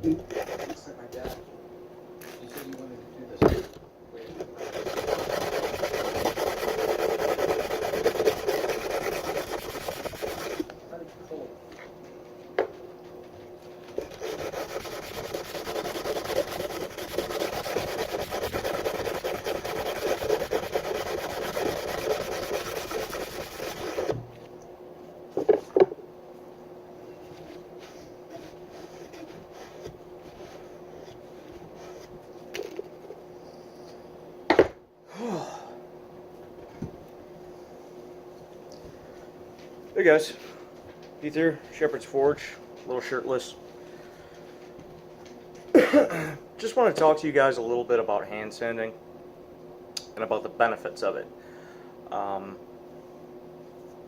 Looks like my dad. You said you wanted to do this. Wait. Kind of cold. Hey guys, Ether, Shepherd's Forge, a little shirtless. Just want to talk to you guys a little bit about hand sanding and about the benefits of it. Um,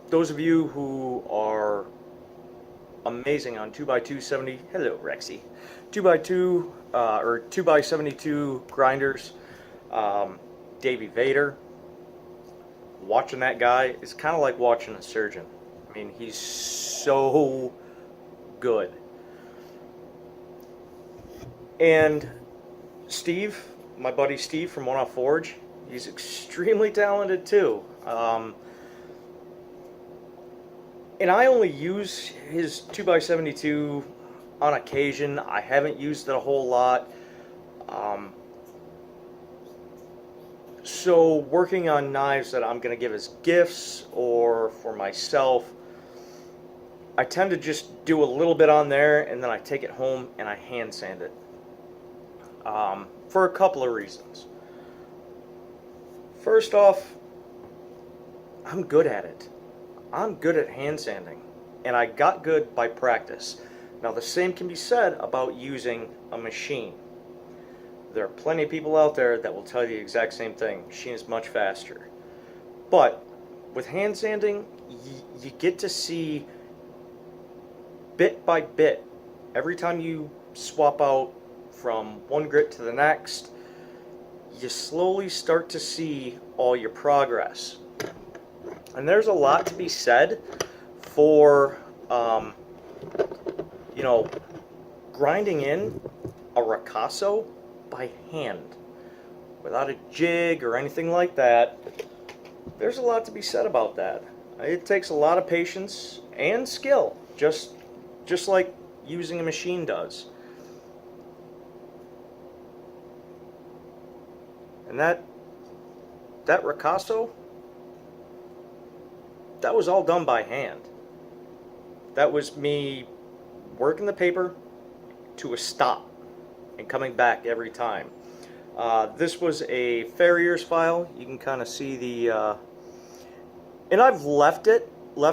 those of you who are amazing on 2x270, hello Rexy, 2x2 or 2x72 grinders, Davey Vader, watching that guy is kind of like watching a surgeon. I mean, he's so good. And Steve, my buddy Steve from One Off Forge, he's extremely talented too. And I only use his 2x72 on occasion. I haven't used it a whole lot. So working on knives that I'm going to give as gifts or for myself, I tend to just do a little bit on there and then I take it home and I hand sand it. For a couple of reasons. First off, I'm good at it. I'm good at hand sanding, and I got good by practice. Now the same can be said about using a machine. There are plenty of people out there that will tell you the exact same thing. Machine is much faster. But with hand sanding, you get to see bit by bit, every time you swap out from one grit to the next, you slowly start to see all your progress. And there's a lot to be said for, you know, grinding in a ricasso by hand without a jig or anything like that. There's a lot to be said about that. It takes a lot of patience and skill, just like using a machine does. And that ricasso, that was all done by hand. That was me working the paper to a stop and coming back every time. This was a Farrier's file. You can kind of see the, and I've left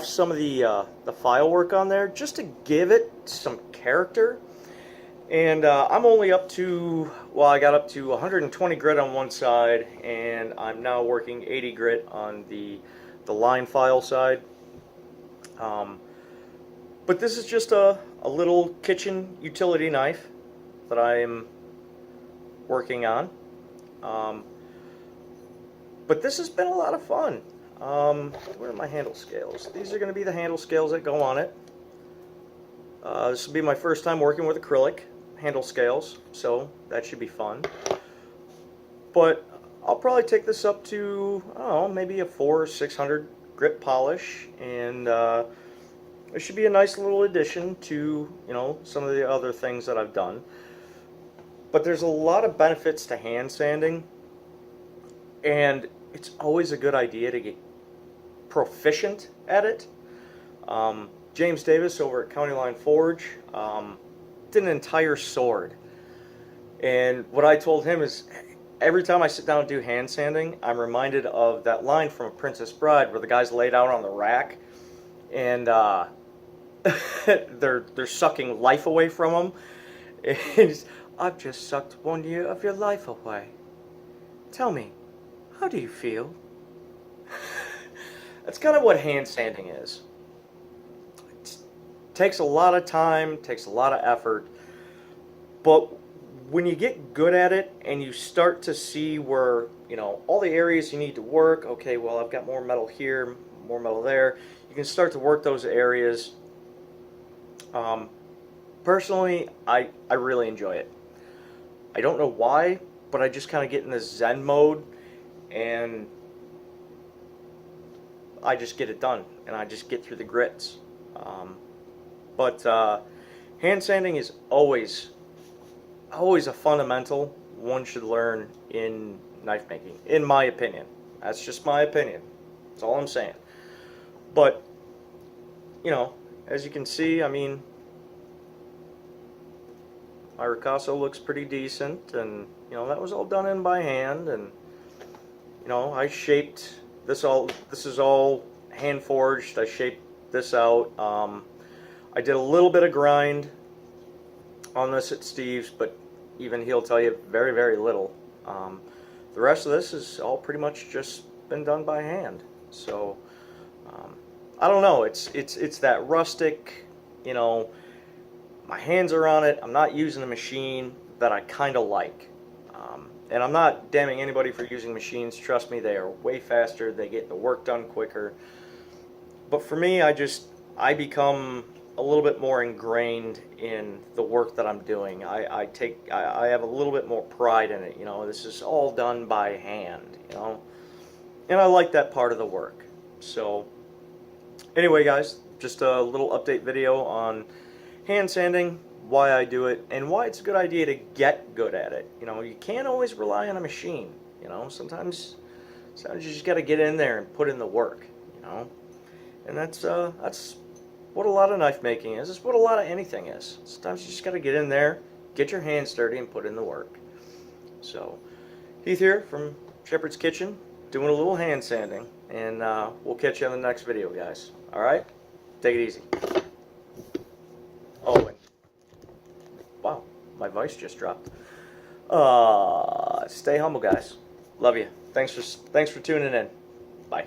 some of the file work on there just to give it some character. And I'm only up to, well, I got up to 120 grit on one side, and I'm now working 80 grit on the line file side. But this is just a little kitchen utility knife that I am working on. But this has been a lot of fun. Where are my handle scales? These are going to be the handle scales that go on it. This will be my first time working with acrylic handle scales, so that should be fun. But I'll probably take this up to, I don't know, maybe a 400 or 600 grit polish, and it should be a nice little addition to, you know, some of the other things that I've done. But there's a lot of benefits to hand sanding, and it's always a good idea to get proficient at it. James Davis over at County Line Forge did an entire sword, and what I told him is every time I sit down and do hand sanding, I'm reminded of that line from A Princess Bride where the guy's laid out on the rack and they're sucking life away from him. And I've just sucked 1 year of your life away. Tell me, how do you feel? That's kind of what hand sanding is. It takes a lot of time, takes a lot of effort, but when you get good at it and you start to see where, you know, all the areas you need to work, okay, well, I've got more metal here, more metal there, you can start to work those areas personally, I really enjoy it. I don't know why, but I just kind of get in this Zen mode, and I just get it done, and I just get through the grits. But hand sanding is always a fundamental one should learn in knife making, in my opinion. That's just my opinion. That's all I'm saying. But, you know, as you can see, I mean, my ricasso looks pretty decent, and, you know, that was all done in by hand, and, you know, I shaped this all, this is all hand forged. I shaped this out. I did a little bit of grind on this at Steve's, but even he'll tell you very, very little. The rest of this is all pretty much just been done by hand. So I don't know. It's that rustic, you know. My hands are on it. I'm not using a machine that I kind of like. And I'm not damning anybody for using machines. Trust me, they are way faster. They get the work done quicker. But for me, I become a little bit more ingrained in the work that I'm doing. I have a little bit more pride in it. You know, this is all done by hand, you know, and I like that part of the work. So anyway, guys, just a little update video on hand sanding, why I do it, and why it's a good idea to get good at it. You know, you can't always rely on a machine. You know, sometimes you just got to get in there and put in the work. You know, and that's what a lot of knife making is. It's what a lot of anything is. Sometimes you just got to get in there, get your hands dirty, and put in the work. So, Heath here from Shepherd's Kitchen, doing a little hand sanding, and we'll catch you on the next video, guys. All right? Take it easy. Oh, and wow, my voice just dropped. Stay humble, guys. Love you. Thanks for tuning in. Bye.